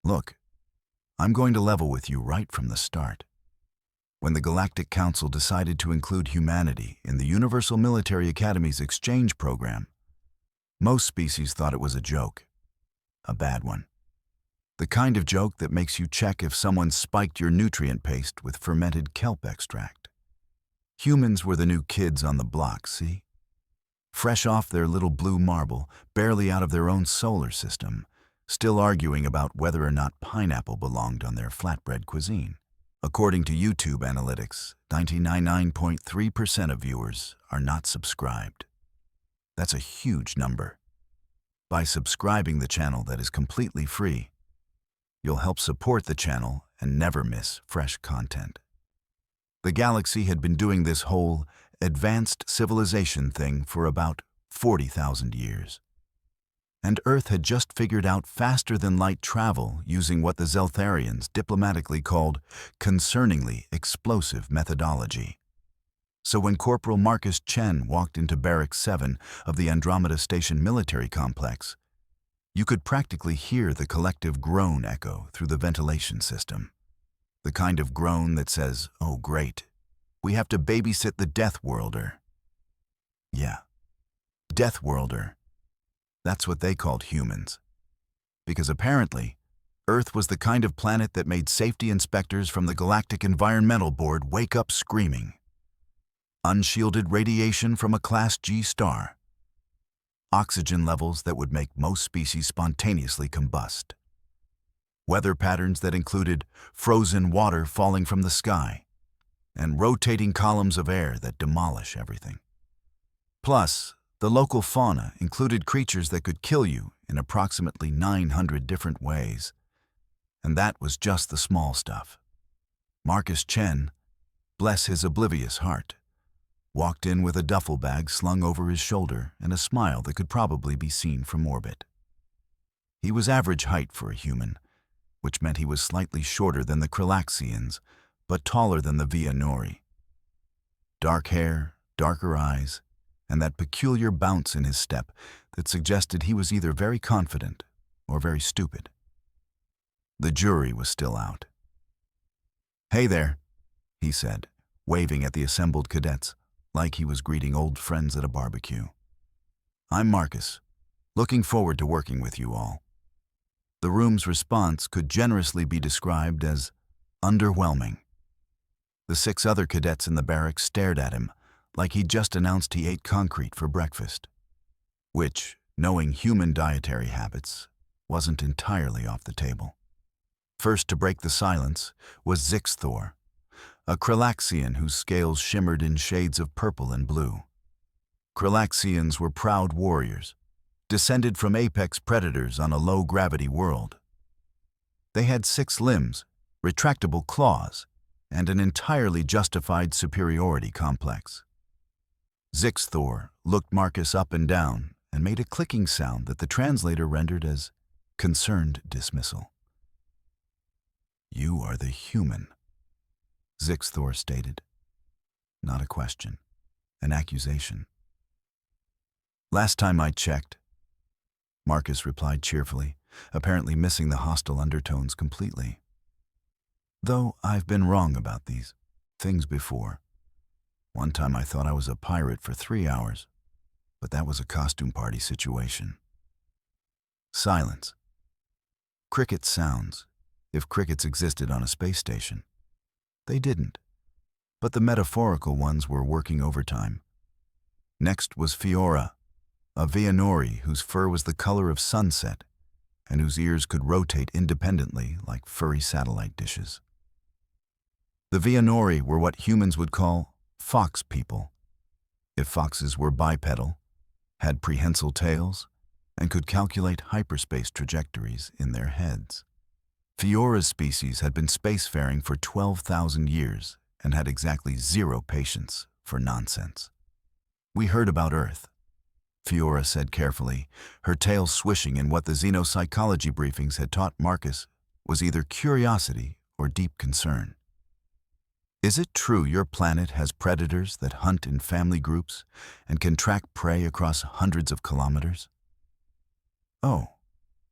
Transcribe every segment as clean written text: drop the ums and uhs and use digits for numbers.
Look, I'm going to level with you right from the start. When the Galactic Council decided to include humanity in the Universal Military Academy's exchange program, most species thought it was a joke. A bad one. The kind of joke that makes you check if someone spiked your nutrient paste with fermented kelp extract. Humans were the new kids on the block, see? Fresh off their little blue marble, barely out of their own solar system, still arguing about whether or not pineapple belonged on their flatbread cuisine. According to YouTube analytics, 99.3% of viewers are not subscribed. That's a huge number. By subscribing the channel that is completely free, you'll help support the channel and never miss fresh content. The galaxy had been doing this whole advanced civilization thing for about 40,000 years. And Earth had just figured out faster-than-light travel using what the Zeltharians diplomatically called concerningly explosive methodology. So when Corporal Marcus Chen walked into Barracks 7 of the Andromeda Station military complex, you could practically hear the collective groan echo through the ventilation system. The kind of groan that says, "Oh great, we have to babysit the Death Worlder." Yeah, Death Worlder. That's what they called humans. Because apparently, Earth was the kind of planet that made safety inspectors from the Galactic Environmental Board wake up screaming. Unshielded radiation from a Class G star. Oxygen levels that would make most species spontaneously combust. Weather patterns that included frozen water falling from the sky, and rotating columns of air that demolish everything. Plus, the local fauna included creatures that could kill you in approximately 900 different ways. And that was just the small stuff. Marcus Chen, bless his oblivious heart, walked in with a duffel bag slung over his shoulder and a smile that could probably be seen from orbit. He was average height for a human, which meant he was slightly shorter than the Krillaxians, but taller than the Vianori. Dark hair, darker eyes, and that peculiar bounce in his step that suggested he was either very confident or very stupid. The jury was still out. "Hey there," he said, waving at the assembled cadets like he was greeting old friends at a barbecue. "I'm Marcus, looking forward to working with you all." The room's response could generously be described as underwhelming. The 6 other cadets in the barracks stared at him like he'd just announced he ate concrete for breakfast, which, knowing human dietary habits, wasn't entirely off the table. First to break the silence was Zixthor, a Krillaxian whose scales shimmered in shades of purple and blue. Krillaxians were proud warriors, descended from apex predators on a low-gravity world. They had 6 limbs, retractable claws, and an entirely justified superiority complex. Zixthor looked Marcus up and down and made a clicking sound that the translator rendered as concerned dismissal. "You are the human," Zixthor stated. Not a question, an accusation. "Last time I checked," Marcus replied cheerfully, apparently missing the hostile undertones completely. "Though I've been wrong about these things before. One time I thought I was a pirate for 3 hours, but that was a costume party situation." Silence. Cricket sounds, if crickets existed on a space station. They didn't, but the metaphorical ones were working overtime. Next was Fiora, a Vianori whose fur was the color of sunset and whose ears could rotate independently like furry satellite dishes. The Vianori were what humans would call fox people, if foxes were bipedal, had prehensile tails, and could calculate hyperspace trajectories in their heads. Fiora's species had been spacefaring for 12,000 years and had exactly 0 patience for nonsense. "We heard about Earth," Fiora said carefully, her tail swishing in what the xenopsychology briefings had taught Marcus was either curiosity or deep concern. "Is it true your planet has predators that hunt in family groups and can track prey across hundreds of kilometers?" "Oh,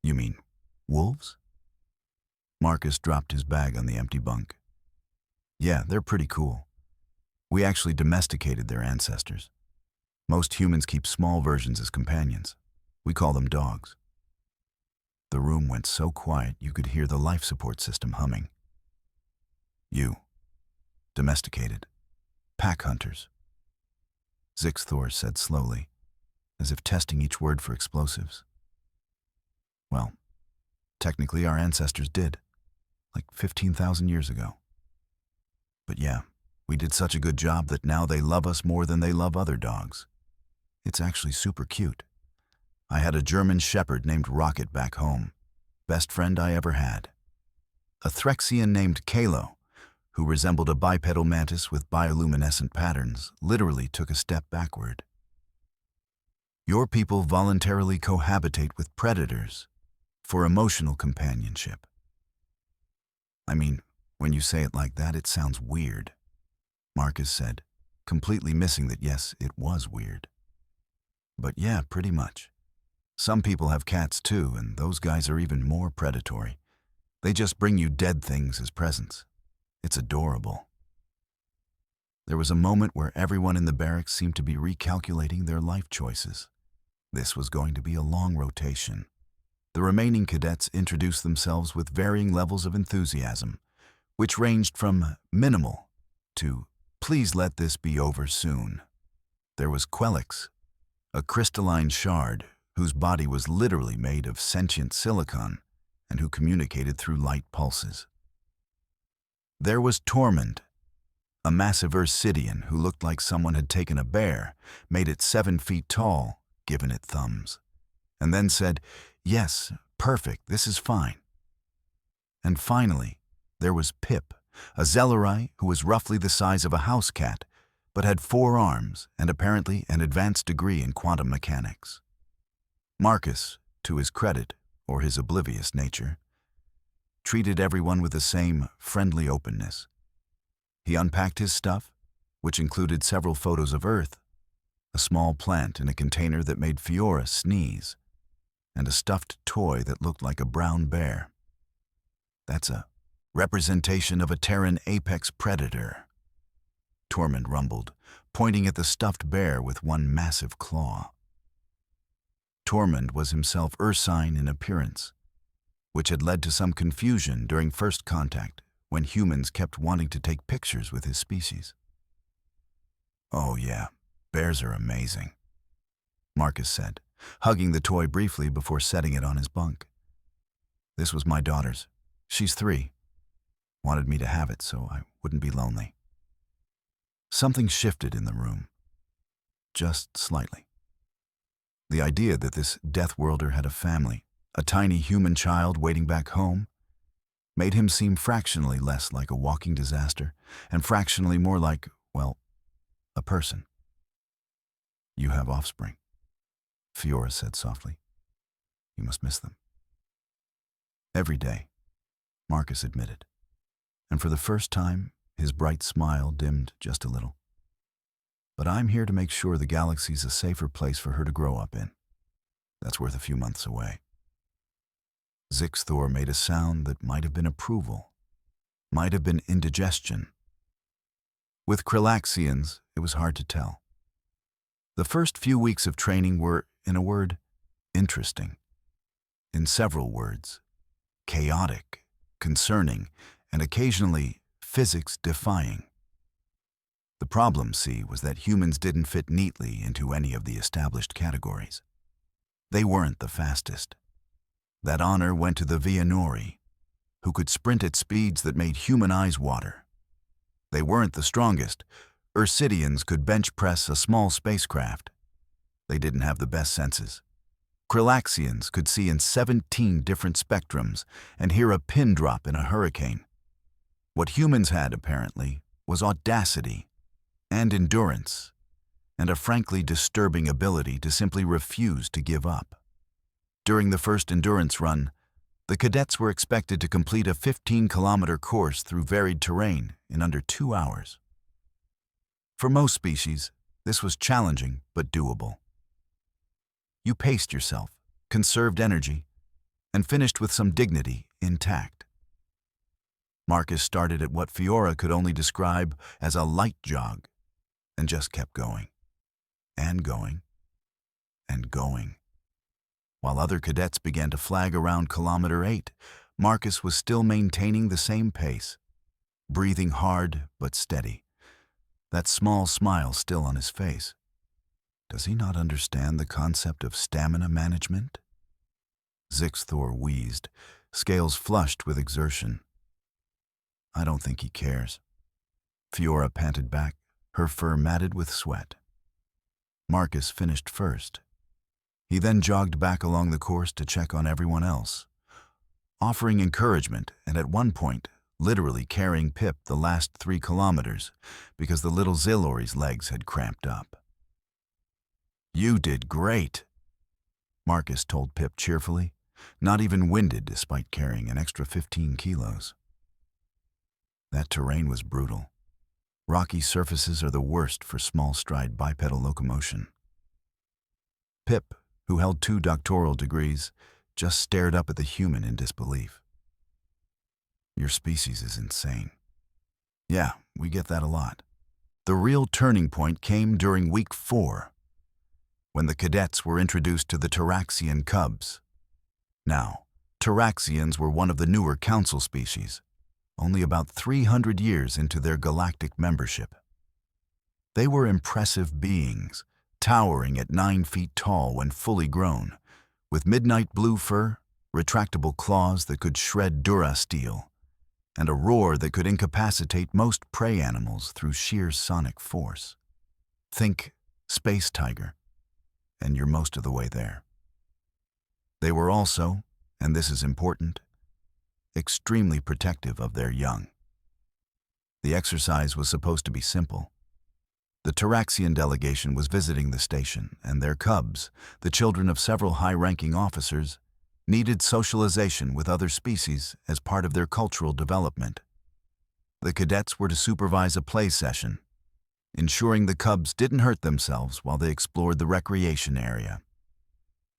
you mean wolves?" Marcus dropped his bag on the empty bunk. Yeah, they're pretty cool. We actually domesticated their ancestors. Most humans keep small versions as companions. We call them dogs. The room went so quiet you could hear the life support system humming. You. Domesticated. Pack hunters. Zixthor said slowly, as if testing each word for explosives. Well, technically our ancestors did, like 15,000 years ago. But yeah, we did such a good job that now they love us more than they love other dogs. It's actually super cute. I had a German shepherd named Rocket back home. Best friend I ever had. A Threxian named Kalo, who resembled a bipedal mantis with bioluminescent patterns, literally took a step backward. Your people voluntarily cohabitate with predators for emotional companionship. I mean, when you say it like that, it sounds weird, Marcus said, completely missing that yes, it was weird. But yeah, pretty much. Some people have cats too, and those guys are even more predatory. They just bring you dead things as presents. It's adorable. There was a moment where everyone in the barracks seemed to be recalculating their life choices. This was going to be a long rotation. The remaining cadets introduced themselves with varying levels of enthusiasm, which ranged from minimal to please let this be over soon. There was Quelix, a crystalline shard whose body was literally made of sentient silicon and who communicated through light pulses. There was Tormund, a massive Ursidian who looked like someone had taken a bear, made it 7 feet tall, given it thumbs, and then said, "Yes, perfect, this is fine." And finally, there was Pip, a Zellerai who was roughly the size of a house cat, but had 4 arms and apparently an advanced degree in quantum mechanics. Marcus, to his credit, or his oblivious nature, treated everyone with the same friendly openness. He unpacked his stuff, which included several photos of Earth, a small plant in a container that made Fiora sneeze, and a stuffed toy that looked like a brown bear. That's a representation of a Terran apex predator, Tormund rumbled, pointing at the stuffed bear with one massive claw. Tormund was himself ursine in appearance, which had led to some confusion during first contact when humans kept wanting to take pictures with his species. "Oh yeah, bears are amazing," Marcus said, hugging the toy briefly before setting it on his bunk. "This was my daughter's. She's 3. Wanted me to have it so I wouldn't be lonely." Something shifted in the room. Just slightly. The idea that this Deathworlder had a family, a tiny human child waiting back home, made him seem fractionally less like a walking disaster and fractionally more like, well, a person. "You have offspring," Fiora said softly. "You must miss them." "Every day," Marcus admitted, and for the first time, his bright smile dimmed just a little. "But I'm here to make sure the galaxy's a safer place for her to grow up in. That's worth a few months away." Zixthor made a sound that might have been approval, might have been indigestion. With Krillaxians, it was hard to tell. The first few weeks of training were, in a word, interesting. In several words, chaotic, concerning, and occasionally physics-defying. The problem, see, was that humans didn't fit neatly into any of the established categories. They weren't the fastest. That honor went to the Vianori, who could sprint at speeds that made human eyes water. They weren't the strongest. Ursidians could bench press a small spacecraft. They didn't have the best senses. Krillaxians could see in 17 different spectrums and hear a pin drop in a hurricane. What humans had, apparently, was audacity and endurance, and a frankly disturbing ability to simply refuse to give up. During the first endurance run, the cadets were expected to complete a 15-kilometer course through varied terrain in under 2 hours. For most species, this was challenging but doable. You paced yourself, conserved energy, and finished with some dignity intact. Marcus started at what Fiora could only describe as a light jog, and just kept going, and going, and going. While other cadets began to flag around kilometer 8, Marcus was still maintaining the same pace, breathing hard but steady, that small smile still on his face. Does he not understand the concept of stamina management? Zixthor wheezed, scales flushed with exertion. I don't think he cares. Fiora panted back, her fur matted with sweat. Marcus finished first. He then jogged back along the course to check on everyone else, offering encouragement and at one point literally carrying Pip the last 3 kilometers because the little Zilori's legs had cramped up. You did great, Marcus told Pip cheerfully, not even winded despite carrying an extra 15 kilos. That terrain was brutal. Rocky surfaces are the worst for small-stride bipedal locomotion. Pip, who held 2 doctoral degrees, just stared up at the human in disbelief. Your species is insane. Yeah, we get that a lot. The real turning point came during week 4, when the cadets were introduced to the Taraxian cubs. Now, Taraxians were one of the newer council species, only about 300 years into their galactic membership. They were impressive beings, towering at 9 feet tall when fully grown, with midnight blue fur, retractable claws that could shred durasteel, and a roar that could incapacitate most prey animals through sheer sonic force. Think space tiger, and you're most of the way there. They were also, and this is important, extremely protective of their young. The exercise was supposed to be simple. The Taraxian delegation was visiting the station, and their cubs, the children of several high-ranking officers, needed socialization with other species as part of their cultural development. The cadets were to supervise a play session, ensuring the cubs didn't hurt themselves while they explored the recreation area.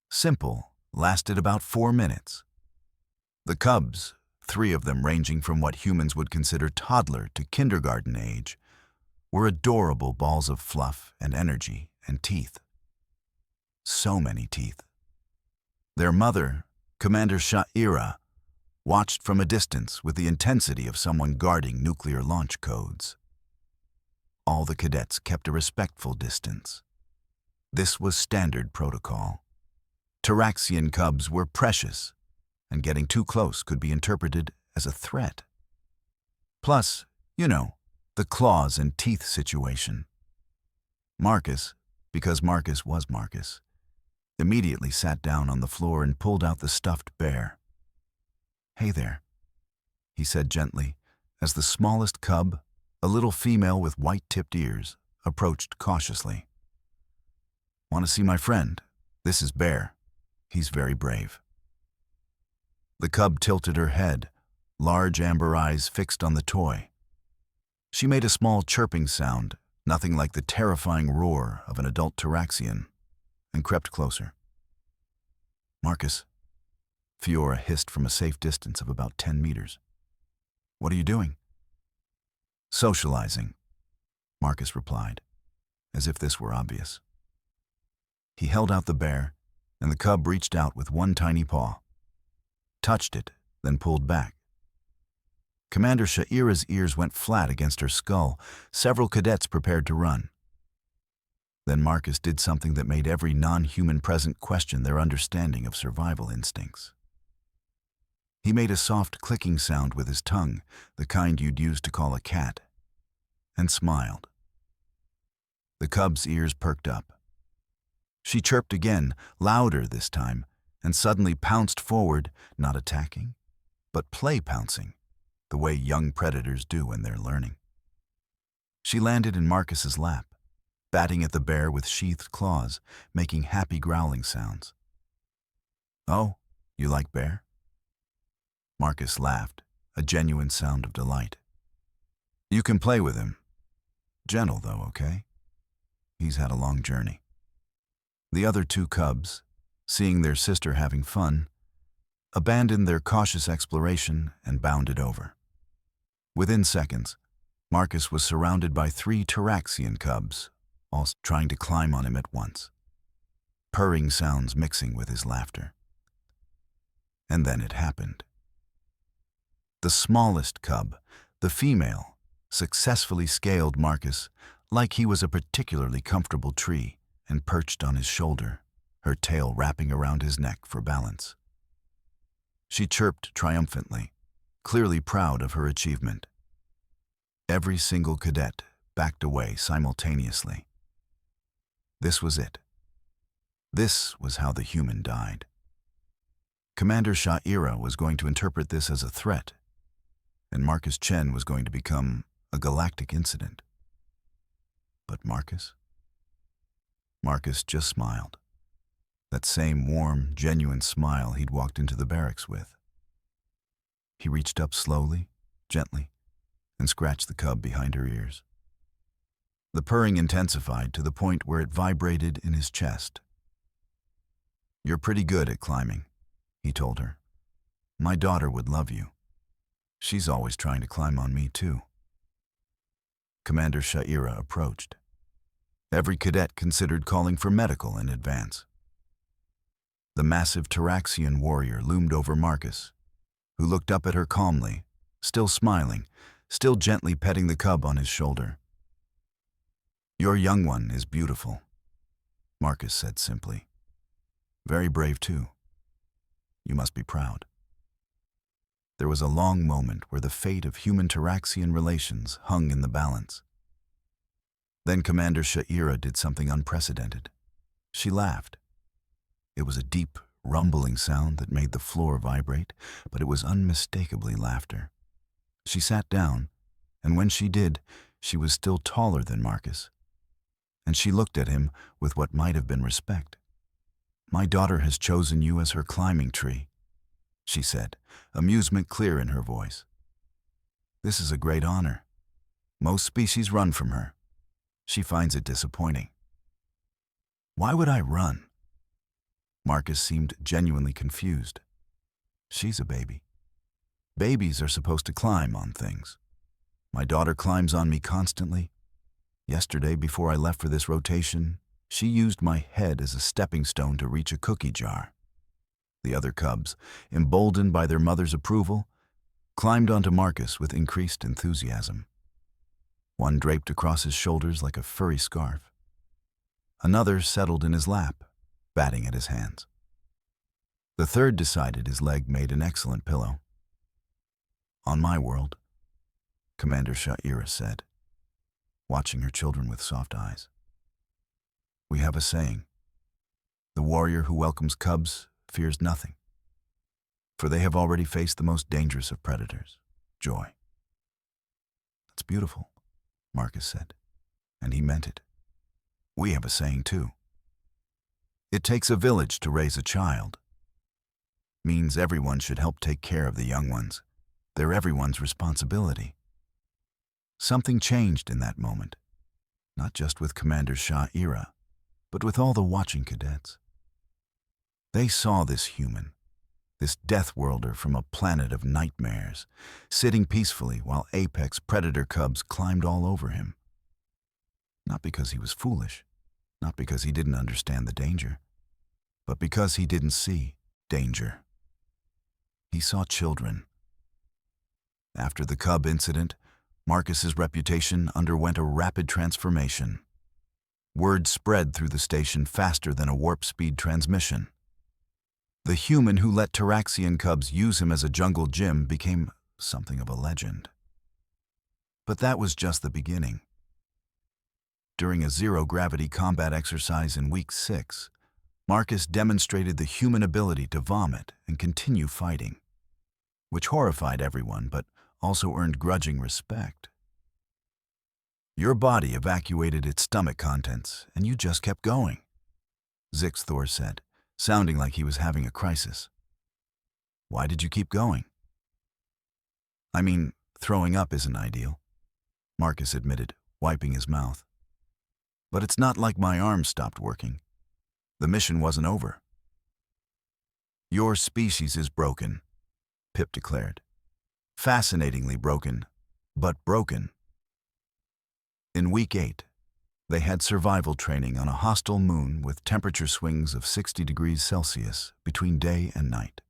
Simple, lasted about 4 minutes. The cubs, 3 of them ranging from what humans would consider toddler to kindergarten age, were adorable balls of fluff and energy and teeth. So many teeth. Their mother, Commander Sha'ira, watched from a distance with the intensity of someone guarding nuclear launch codes. All the cadets kept a respectful distance. This was standard protocol. Taraxian cubs were precious, and getting too close could be interpreted as a threat. Plus, the claws and teeth situation. Marcus, because Marcus was Marcus, immediately sat down on the floor and pulled out the stuffed bear. Hey there, he said gently, as the smallest cub, a little female with white-tipped ears, approached cautiously. Want to see my friend? This is Bear. He's very brave. The cub tilted her head, large amber eyes fixed on the toy. She made a small chirping sound, nothing like the terrifying roar of an adult Taraxian, and crept closer. Marcus, Fiora hissed from a safe distance of about 10 meters. What are you doing? Socializing, Marcus replied, as if this were obvious. He held out the bear, and the cub reached out with one tiny paw, touched it, then pulled back. Commander Sha'ira's ears went flat against her skull. Several cadets prepared to run. Then Marcus did something that made every non-human present question their understanding of survival instincts. He made a soft clicking sound with his tongue, the kind you'd use to call a cat, and smiled. The cub's ears perked up. She chirped again, louder this time, and suddenly pounced forward, not attacking, but play-pouncing, the way young predators do when they're learning. She landed in Marcus's lap, batting at the bear with sheathed claws, making happy growling sounds. Oh, you like bear? Marcus laughed, a genuine sound of delight. You can play with him. Gentle though, okay? He's had a long journey. The other 2 cubs, seeing their sister having fun, abandoned their cautious exploration and bounded over. Within seconds, Marcus was surrounded by 3 Taraxian cubs, all trying to climb on him at once, purring sounds mixing with his laughter. And then it happened. The smallest cub, the female, successfully scaled Marcus like he was a particularly comfortable tree and perched on his shoulder, her tail wrapping around his neck for balance. She chirped triumphantly, clearly proud of her achievement. Every single cadet backed away simultaneously. This was it. This was how the human died. Commander Scifi was going to interpret this as a threat, and Marcus Chen was going to become a galactic incident. But Marcus? Marcus just smiled. That same warm, genuine smile he'd walked into the barracks with. He reached up slowly, gently, and scratched the cub behind her ears. The purring intensified to the point where it vibrated in his chest. "You're pretty good at climbing," he told her. "My daughter would love you. She's always trying to climb on me, too." Commander Scifi approached. Every cadet considered calling for medical in advance. The massive Taraxian warrior loomed over Marcus, who looked up at her calmly, still smiling, still gently petting the cub on his shoulder. "Your young one is beautiful," Marcus said simply. "Very brave, too. You must be proud." There was a long moment where the fate of human-Taraxian relations hung in the balance. Then Commander Scifi did something unprecedented. She laughed. It was a deep, rumbling sound that made the floor vibrate, but it was unmistakably laughter. She sat down, and when she did, she was still taller than Marcus. And she looked at him with what might have been respect. "My daughter has chosen you as her climbing tree," she said, amusement clear in her voice. "This is a great honor. Most species run from her. She finds it disappointing." "Why would I run?" Marcus seemed genuinely confused. "She's a baby. Babies are supposed to climb on things. My daughter climbs on me constantly. Yesterday, before I left for this rotation, she used my head as a stepping stone to reach a cookie jar." The other cubs, emboldened by their mother's approval, climbed onto Marcus with increased enthusiasm. One draped across his shoulders like a furry scarf. Another settled in his lap, batting at his hands. The third decided his leg made an excellent pillow. "On my world," Commander Scifi said, watching her children with soft eyes, "we have a saying: the warrior who welcomes cubs fears nothing, for they have already faced the most dangerous of predators, joy." "That's beautiful," Marcus said, and he meant it. "We have a saying, too. It takes a village to raise a child. Means everyone should help take care of the young ones. They're everyone's responsibility." Something changed in that moment, not just with Commander Scifi, but with all the watching cadets. They saw this human, this death worlder from a planet of nightmares, sitting peacefully while apex predator cubs climbed all over him. Not because he was foolish, not because he didn't understand the danger, but because he didn't see danger. He saw children. After the cub incident, Marcus's reputation underwent a rapid transformation. Word spread through the station faster than a warp-speed transmission. The human who let Taraxian cubs use him as a jungle gym became something of a legend. But that was just the beginning. During a zero-gravity combat exercise in Week 6, Marcus demonstrated the human ability to vomit and continue fighting, which horrified everyone but also earned grudging respect. "Your body evacuated its stomach contents, and you just kept going," Zixthor said, sounding like he was having a crisis. "Why did you keep going?" "I mean, throwing up isn't ideal," Marcus admitted, wiping his mouth. "But it's not like my arms stopped working. The mission wasn't over." "Your species is broken," Pip declared. "Fascinatingly broken, but broken. In week 8, they had survival training on a hostile moon with temperature swings of 60 degrees Celsius between day and night.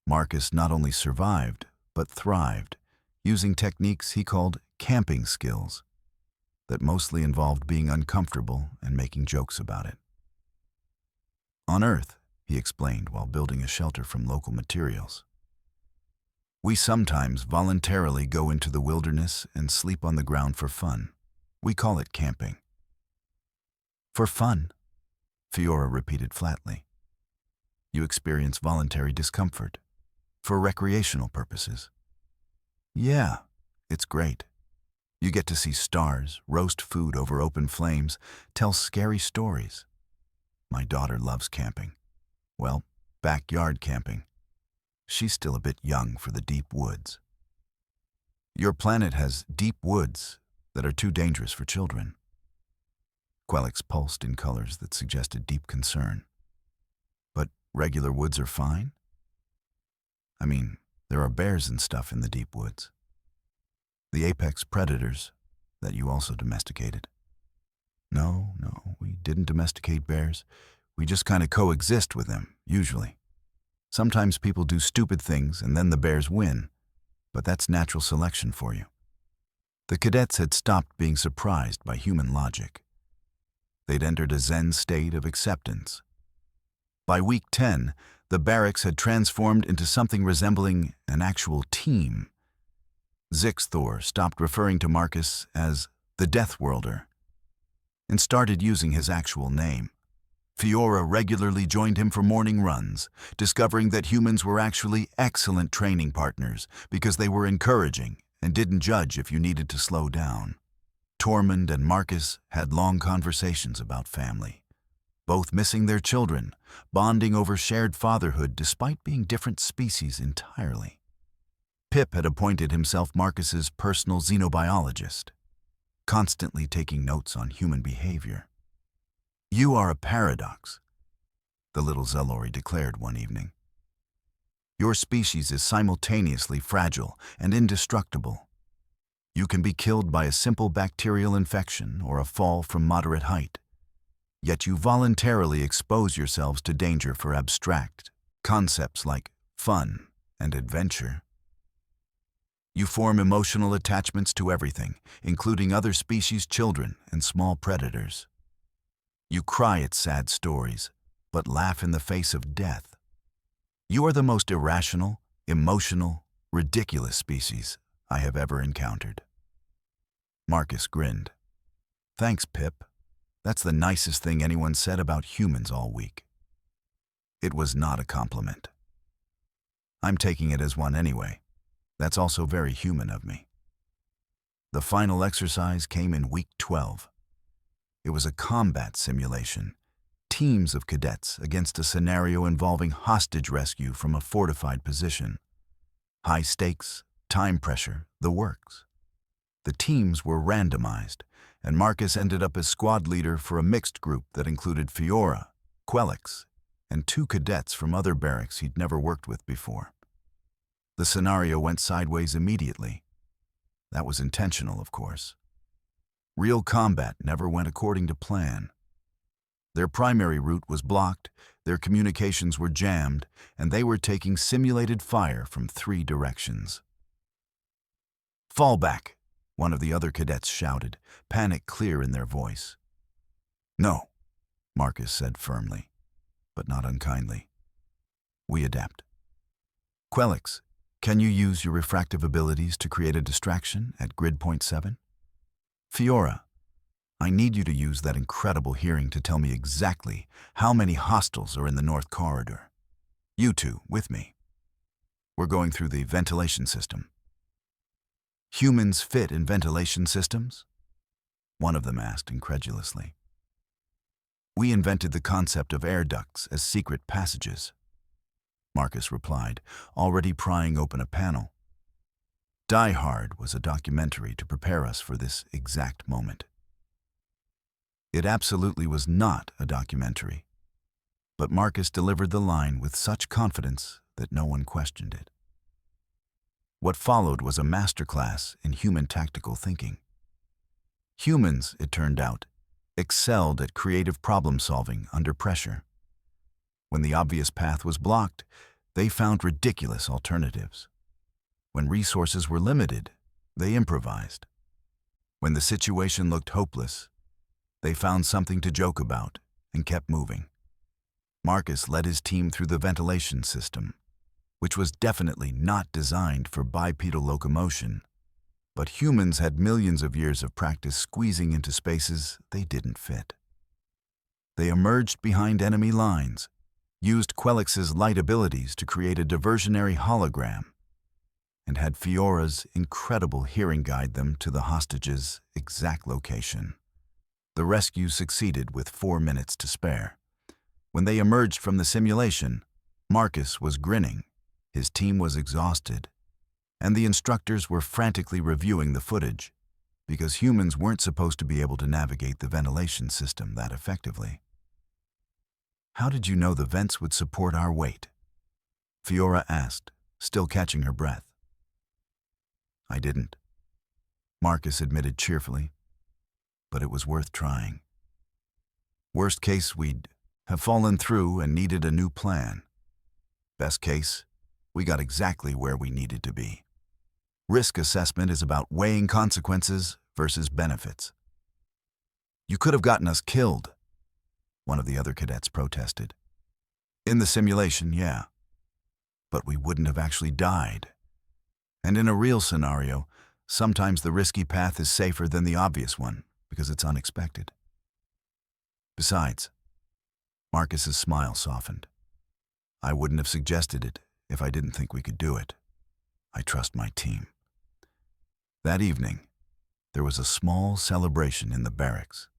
Marcus not only survived, but thrived, using techniques he called camping skills that mostly involved being uncomfortable and making jokes about it. On Earth, he explained while building a shelter from local materials, we sometimes voluntarily go into the wilderness and sleep on the ground for fun. We call it camping. For fun, Fiora repeated flatly. You experience voluntary discomfort. For recreational purposes. Yeah, it's great. You get to see stars, roast food over open flames, tell scary stories. My daughter loves camping. Well, backyard camping. She's still a bit young for the deep woods. Your planet has deep woods that are too dangerous for children. Quelix pulsed in colors that suggested deep concern. But regular woods are fine? I mean, there are bears and stuff in the deep woods. The apex predators that you also domesticated. No, we didn't domesticate bears. We just kind of coexist with them, usually. Sometimes people do stupid things and then the bears win, but that's natural selection for you. The cadets had stopped being surprised by human logic. They'd entered a Zen state of acceptance. By week 10, the barracks had transformed into something resembling an actual team. Zixthor stopped referring to Marcus as the Death Worlder and started using his actual name. Fiora regularly joined him for morning runs, discovering that humans were actually excellent training partners because they were encouraging and didn't judge if you needed to slow down. Tormund and Marcus had long conversations about family, both missing their children, bonding over shared fatherhood despite being different species entirely. Pip had appointed himself Marcus's personal xenobiologist, constantly taking notes on human behavior. You are a paradox, the little Zelori declared one evening. Your species is simultaneously fragile and indestructible. You can be killed by a simple bacterial infection or a fall from moderate height. Yet you voluntarily expose yourselves to danger for abstract concepts like fun and adventure. You form emotional attachments to everything, including other species' children and small predators. You cry at sad stories, but laugh in the face of death. You are the most irrational, emotional, ridiculous species I have ever encountered. Marcus grinned. Thanks, Pip. That's the nicest thing anyone said about humans all week. It was not a compliment. I'm taking it as one anyway. That's also very human of me. The final exercise came in week 12. It was a combat simulation, teams of cadets against a scenario involving hostage rescue from a fortified position. High stakes, time pressure, the works. The teams were randomized, and Marcus ended up as squad leader for a mixed group that included Fiora, Quelix, and 2 cadets from other barracks he'd never worked with before. The scenario went sideways immediately. That was intentional, of course. Real combat never went according to plan. Their primary route was blocked, their communications were jammed, and they were taking simulated fire from 3 directions. Fall back, one of the other cadets shouted, panic clear in their voice. No, Marcus said firmly, but not unkindly. We adapt. Quelix, can you use your refractive abilities to create a distraction at grid point 7? Fiora, I need you to use that incredible hearing to tell me exactly how many hostiles are in the North Corridor. You 2, with me. We're going through the ventilation system. Humans fit in ventilation systems? One of them asked incredulously. We invented the concept of air ducts as secret passages, Marcus replied, already prying open a panel. Die Hard was a documentary to prepare us for this exact moment. It absolutely was not a documentary, but Marcus delivered the line with such confidence that no one questioned it. What followed was a masterclass in human tactical thinking. Humans, it turned out, excelled at creative problem-solving under pressure. When the obvious path was blocked, they found ridiculous alternatives. When resources were limited, they improvised. When the situation looked hopeless, they found something to joke about and kept moving. Marcus led his team through the ventilation system, which was definitely not designed for bipedal locomotion, but humans had millions of years of practice squeezing into spaces they didn't fit. They emerged behind enemy lines, used Quellix's light abilities to create a diversionary hologram, and had Fiora's incredible hearing guide them to the hostages' exact location. The rescue succeeded with 4 minutes to spare. When they emerged from the simulation, Marcus was grinning, his team was exhausted, and the instructors were frantically reviewing the footage because humans weren't supposed to be able to navigate the ventilation system that effectively. "How did you know the vents would support our weight?" Fiora asked, still catching her breath. "I didn't," Marcus admitted cheerfully, "but it was worth trying. Worst case, we'd have fallen through and needed a new plan. Best case, we got exactly where we needed to be. Risk assessment is about weighing consequences versus benefits." "You could have gotten us killed," one of the other cadets protested. "In the simulation, yeah. But we wouldn't have actually died. And in a real scenario, sometimes the risky path is safer than the obvious one because it's unexpected. Besides," Marcus's smile softened, "I wouldn't have suggested it if I didn't think we could do it. I trust my team." That evening, there was a small celebration in the barracks.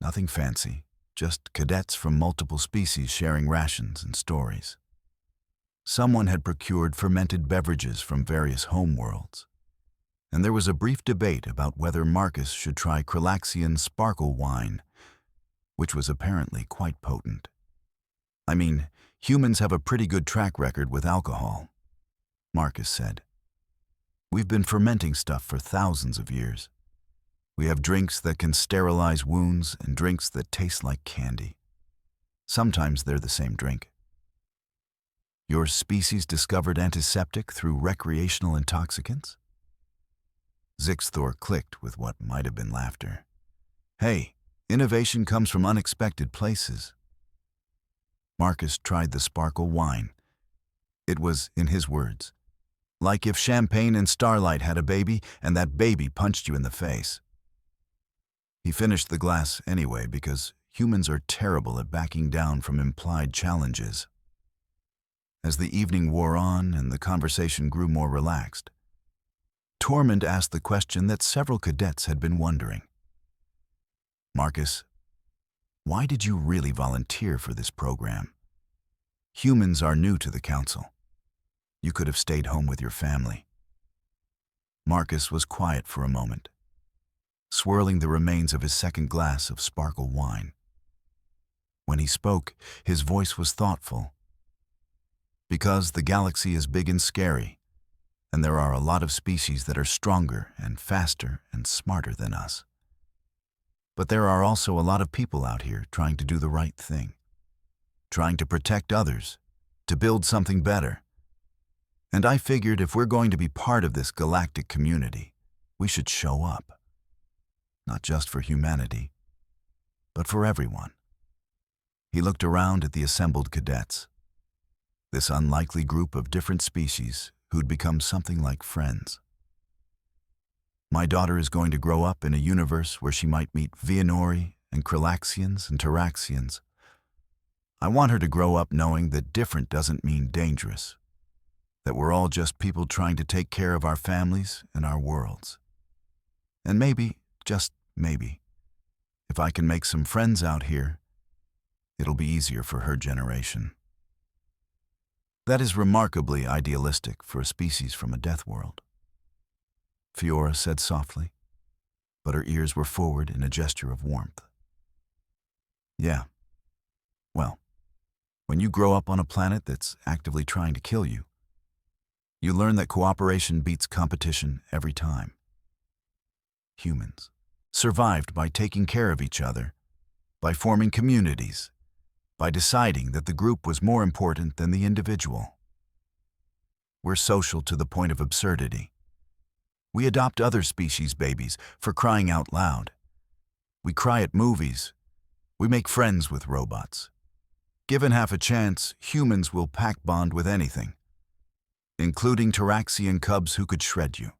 Nothing fancy, just cadets from multiple species sharing rations and stories. Someone had procured fermented beverages from various homeworlds, and there was a brief debate about whether Marcus should try Kralaxian sparkle wine, which was apparently quite potent. "I mean, humans have a pretty good track record with alcohol," Marcus said. "We've been fermenting stuff for thousands of years. We have drinks that can sterilize wounds and drinks that taste like candy. Sometimes they're the same drink." "Your species discovered antiseptic through recreational intoxicants?" Zixthor clicked with what might have been laughter. "Hey, innovation comes from unexpected places." Marcus tried the sparkle wine. It was, in his words, like if champagne and starlight had a baby and that baby punched you in the face. He finished the glass anyway because humans are terrible at backing down from implied challenges. As the evening wore on and the conversation grew more relaxed, Tormund asked the question that several cadets had been wondering. "Marcus, why did you really volunteer for this program? Humans are new to the council. You could have stayed home with your family." Marcus was quiet for a moment, swirling the remains of his second glass of sparkle wine. When he spoke, his voice was thoughtful. "Because the galaxy is big and scary, and there are a lot of species that are stronger and faster and smarter than us. But there are also a lot of people out here trying to do the right thing, trying to protect others, to build something better. And I figured if we're going to be part of this galactic community, we should show up. Not just for humanity, but for everyone." He looked around at the assembled cadets, this unlikely group of different species who'd become something like friends. "My daughter is going to grow up in a universe where she might meet Vianori and Kralaxians and Taraxians. I want her to grow up knowing that different doesn't mean dangerous, that we're all just people trying to take care of our families and our worlds. And maybe, just maybe, if I can make some friends out here, it'll be easier for her generation." "That is remarkably idealistic for a species from a death world," Fiora said softly, but her ears were forward in a gesture of warmth. "Yeah. Well, when you grow up on a planet that's actively trying to kill you, You learn that cooperation beats competition every time. Humans survived by taking care of each other, by forming communities, by deciding that the group was more important than the individual. We're social to the point of absurdity. We adopt other species' babies, for crying out loud. We cry at movies. We make friends with robots. Given half a chance, humans will pack bond with anything, including Tyraxian cubs who could shred you,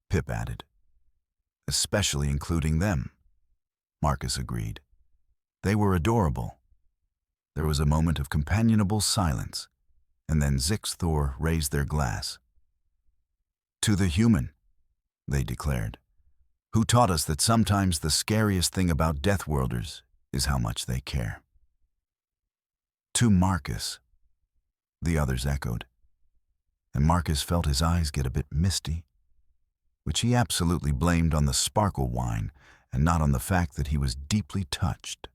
Pip added. Especially including them, Marcus agreed. They were adorable. There was a moment of companionable silence, and then Zixthor raised their glass. To the human, they declared, who taught us that sometimes the scariest thing about Deathworlders is how much they care. To Marcus, the others echoed, and Marcus felt his eyes get a bit misty, which he absolutely blamed on the sparkle wine and not on the fact that he was deeply touched.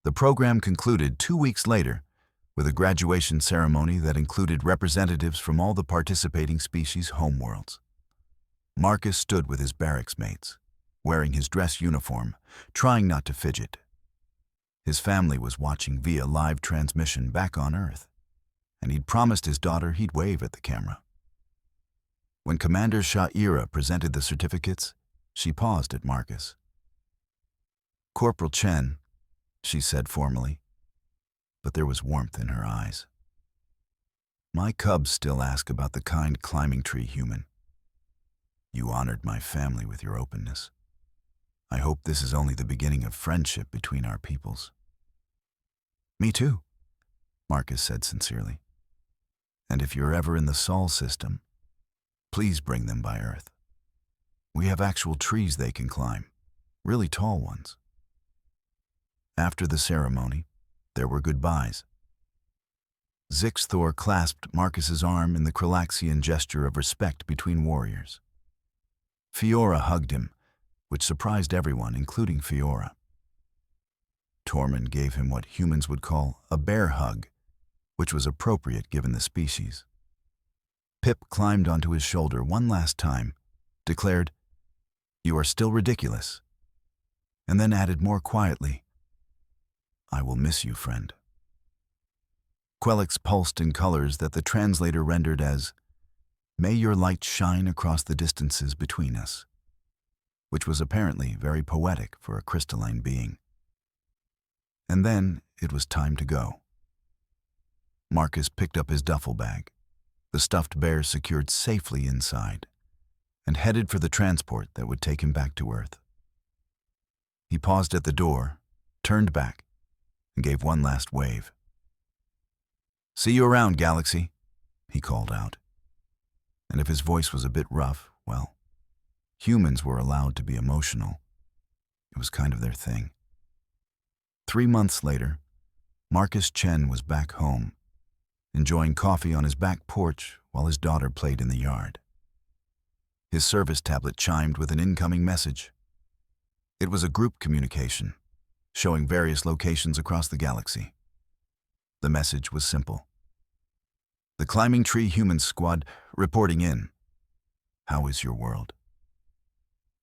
The program concluded 2 weeks later with a graduation ceremony that included representatives from all the participating species' homeworlds. Marcus stood with his barracks mates, wearing his dress uniform, trying not to fidget. His family was watching via live transmission back on Earth, and he'd promised his daughter he'd wave at the camera. When Commander Sha'ira presented the certificates, she paused at Marcus. Corporal Chen, she said formally, but there was warmth in her eyes. My cubs still ask about the kind climbing tree human. You honored my family with your openness. I hope this is only the beginning of friendship between our peoples. Me too, Marcus said sincerely. And if you're ever in the Sol system, please bring them by Earth. We have actual trees they can climb, really tall ones. After the ceremony, there were goodbyes. Zixthor clasped Marcus's arm in the Kralaxian gesture of respect between warriors. Fiora hugged him, which surprised everyone, including Fiora. Tormund gave him what humans would call a bear hug, which was appropriate given the species. Pip climbed onto his shoulder one last time, declared, "You are still ridiculous," and then added more quietly, "I will miss you, friend." Quelix pulsed in colors that the translator rendered as, "May your light shine across the distances between us," which was apparently very poetic for a crystalline being. And then it was time to go. Marcus picked up his duffel bag, the stuffed bear secured safely inside, and headed for the transport that would take him back to Earth. He paused at the door, turned back, and gave one last wave. "See you around, Galaxy," he called out. And if his voice was a bit rough, well, humans were allowed to be emotional. It was kind of their thing. 3 months later, Marcus Chen was back home, enjoying coffee on his back porch while his daughter played in the yard. His service tablet chimed with an incoming message. It was a group communication, showing various locations across the galaxy. The message was simple. The Climbing Tree Human Squad reporting in. How is your world?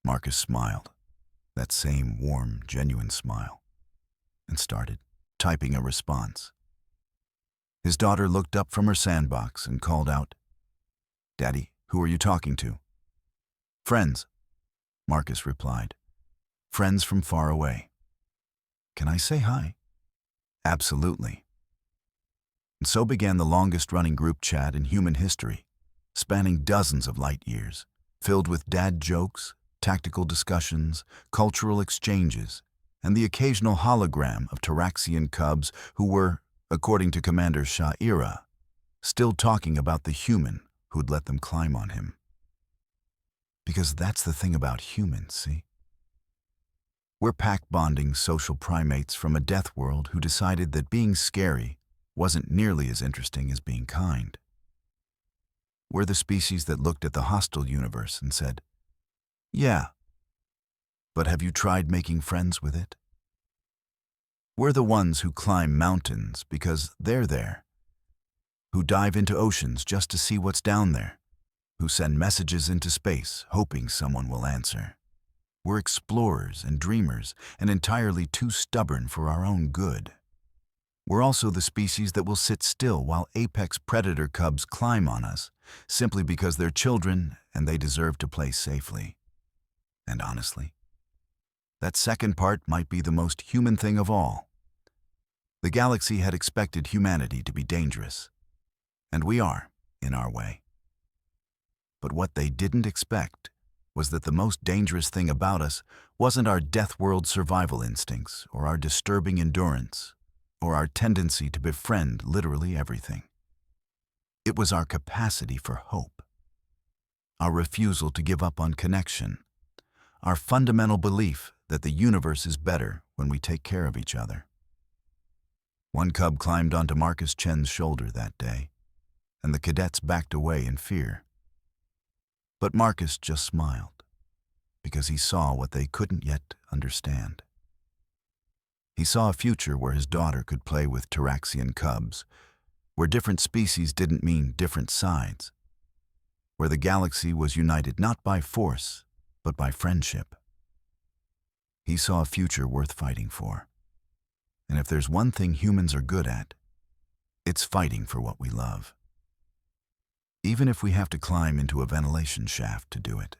Marcus smiled, that same warm, genuine smile, and started typing a response. His daughter looked up from her sandbox and called out, "Daddy, who are you talking to?" "Friends," Marcus replied. "Friends from far away." "Can I say hi?" "Absolutely." And so began the longest-running group chat in human history, spanning dozens of light years, filled with dad jokes, tactical discussions, cultural exchanges, and the occasional hologram of Tyraxian cubs who were, according to Commander Sha'ira, still talking about the human who'd let them climb on him. Because that's the thing about humans, see? We're pack-bonding social primates from a death world who decided that being scary wasn't nearly as interesting as being kind. We're the species that looked at the hostile universe and said, "Yeah, but have you tried making friends with it?" We're the ones who climb mountains because they're there, who dive into oceans just to see what's down there, who send messages into space hoping someone will answer. We're explorers and dreamers and entirely too stubborn for our own good. We're also the species that will sit still while apex predator cubs climb on us, simply because they're children and they deserve to play safely. And honestly, that second part might be the most human thing of all. The galaxy had expected humanity to be dangerous, and we are, in our way. But what they didn't expect was that the most dangerous thing about us wasn't our death world survival instincts or our disturbing endurance or our tendency to befriend literally everything. It was our capacity for hope, our refusal to give up on connection, our fundamental belief that the universe is better when we take care of each other. One cub climbed onto Marcus Chen's shoulder that day, and the cadets backed away in fear. But Marcus just smiled, because he saw what they couldn't yet understand. He saw a future where his daughter could play with Taraxian cubs, where different species didn't mean different sides, where the galaxy was united not by force, but by friendship. He saw a future worth fighting for. And if there's one thing humans are good at, it's fighting for what we love. Even if we have to climb into a ventilation shaft to do it.